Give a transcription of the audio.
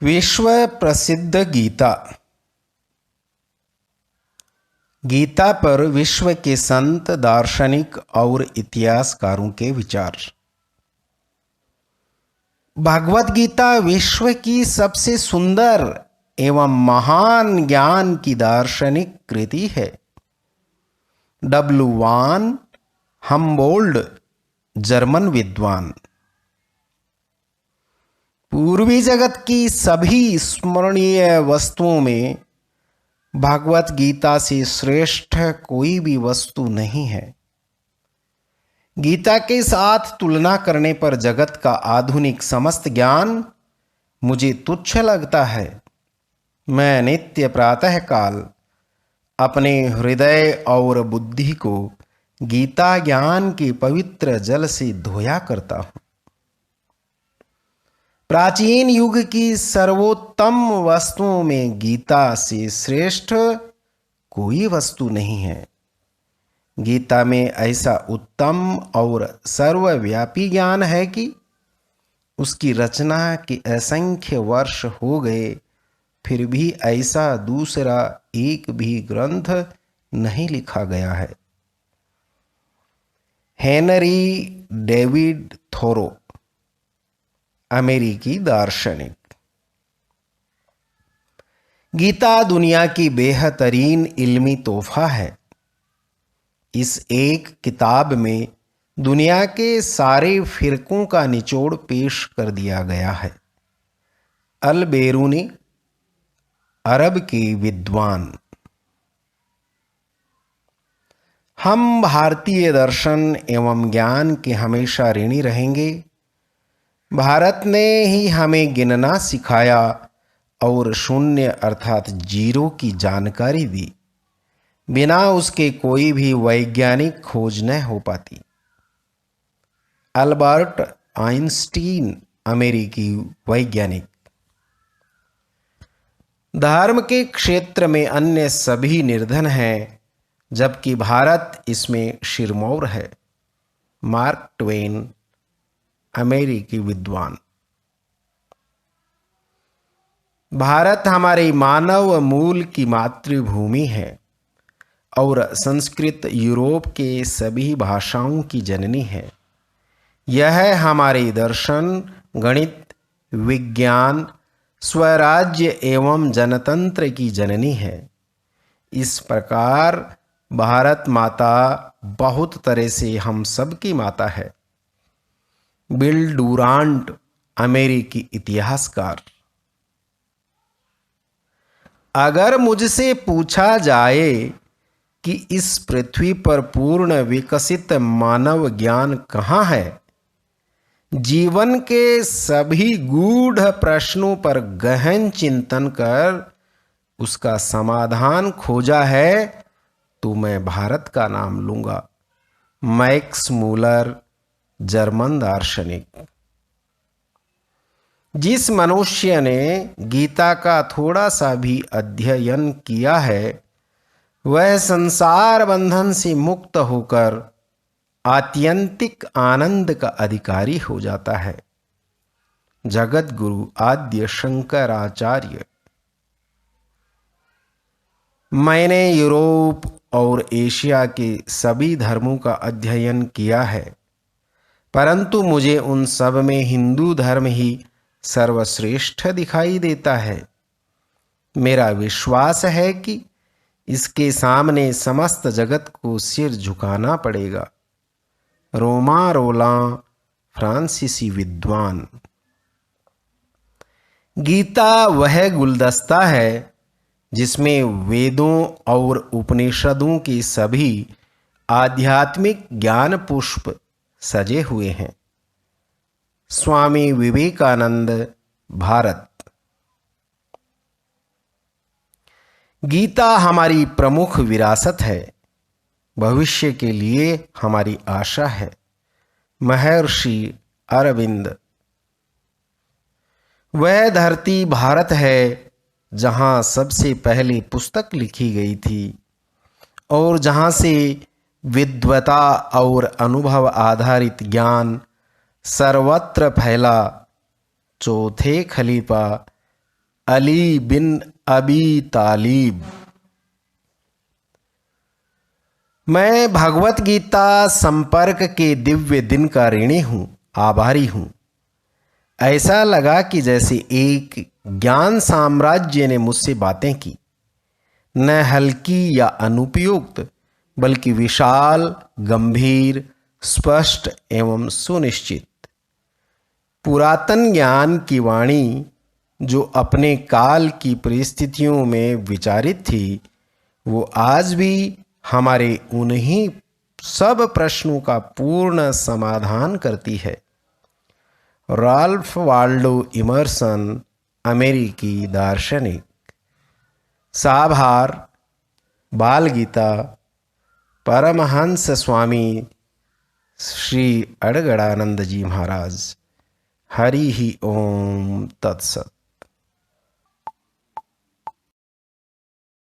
विश्व प्रसिद्ध गीता। गीता पर विश्व के संत, दार्शनिक और इतिहासकारों के विचार। भगवत गीता विश्व की सबसे सुंदर एवं महान ज्ञान की दार्शनिक कृति है। W.1 हम्बोल्ट, जर्मन विद्वान। पूर्वी जगत की सभी स्मरणीय वस्तुओं में भगवत गीता से श्रेष्ठ कोई भी वस्तु नहीं है। गीता के साथ तुलना करने पर जगत का आधुनिक समस्त ज्ञान मुझे तुच्छ लगता है। मैं नित्य प्रातः काल अपने हृदय और बुद्धि को गीता ज्ञान के पवित्र जल से धोया करता हूँ। प्राचीन युग की सर्वोत्तम वस्तुओं में गीता से श्रेष्ठ कोई वस्तु नहीं है। गीता में ऐसा उत्तम और सर्वव्यापी ज्ञान है कि उसकी रचना के असंख्य वर्ष हो गए, फिर भी ऐसा दूसरा एक भी ग्रंथ नहीं लिखा गया है। हेनरी डेविड थोरो, अमेरिकी दार्शनिक। गीता दुनिया की बेहतरीन इल्मी तोहफा है। इस एक किताब में दुनिया के सारे फिरकों का निचोड़ पेश कर दिया गया है। अल बेरूनी, अरब के विद्वान। हम भारतीय दर्शन एवं ज्ञान के हमेशा ऋणी रहेंगे। भारत ने ही हमें गिनना सिखाया और शून्य अर्थात जीरो की जानकारी दी। बिना उसके कोई भी वैज्ञानिक खोज न हो पाती। अल्बर्ट आइंस्टीन, अमेरिकी वैज्ञानिक। धर्म के क्षेत्र में अन्य सभी निर्धन हैं, जबकि भारत इसमें सिरमौर है। मार्क ट्वेन, अमेरिकी विद्वान। भारत हमारे मानव मूल की मातृभूमि है और संस्कृत यूरोप के सभी भाषाओं की जननी है। यह हमारे दर्शन, गणित, विज्ञान, स्वराज्य एवं जनतंत्र की जननी है। इस प्रकार भारत माता बहुत तरह से हम सबकी माता है। बिल डुरांट, अमेरिकी इतिहासकार। अगर मुझसे पूछा जाए कि इस पृथ्वी पर पूर्ण विकसित मानव ज्ञान कहाँ है, जीवन के सभी गूढ़ प्रश्नों पर गहन चिंतन कर उसका समाधान खोजा है, तो मैं भारत का नाम लूंगा। मैक्स मूलर, जर्मन दार्शनिक। जिस मनुष्य ने गीता का थोड़ा सा भी अध्ययन किया है, वह संसार बंधन से मुक्त होकर आत्यंतिक आनंद का अधिकारी हो जाता है। जगत गुरु आद्य शंकराचार्य। मैंने यूरोप और एशिया के सभी धर्मों का अध्ययन किया है, परंतु मुझे उन सब में हिंदू धर्म ही सर्वश्रेष्ठ दिखाई देता है। मेरा विश्वास है कि इसके सामने समस्त जगत को सिर झुकाना पड़ेगा। रोमा रोलां, फ्रांसीसी विद्वान। गीता वह गुलदस्ता है जिसमें वेदों और उपनिषदों के सभी आध्यात्मिक ज्ञान पुष्प सजे हुए हैं। स्वामी विवेकानंद, भारत। गीता हमारी प्रमुख विरासत है। भविष्य के लिए हमारी आशा है। महर्षि अरविंद। वह धरती भारत है जहां सबसे पहली पुस्तक लिखी गई थी और जहां से विद्वता और अनुभव आधारित ज्ञान सर्वत्र फैला। चौथे खलीफा अली बिन अबी तालिब। मैं भगवत गीता संपर्क के दिव्य दिन का ऋणी हूँ, आभारी हूँ। ऐसा लगा कि जैसे एक ज्ञान साम्राज्य ने मुझसे बातें की, न हल्की या अनुपयुक्त, बल्कि विशाल, गंभीर, स्पष्ट एवं सुनिश्चित। पुरातन ज्ञान की वाणी जो अपने काल की परिस्थितियों में विचारित थी, वो आज भी हमारे उन्हीं सब प्रश्नों का पूर्ण समाधान करती है। राल्फ वाल्डो इमर्सन, अमेरिकी दार्शनिक। साभार बाल गीता, परमहंस स्वामी श्री अड़गड़ानंद जी महाराज। हरि ही ओम तत्सत।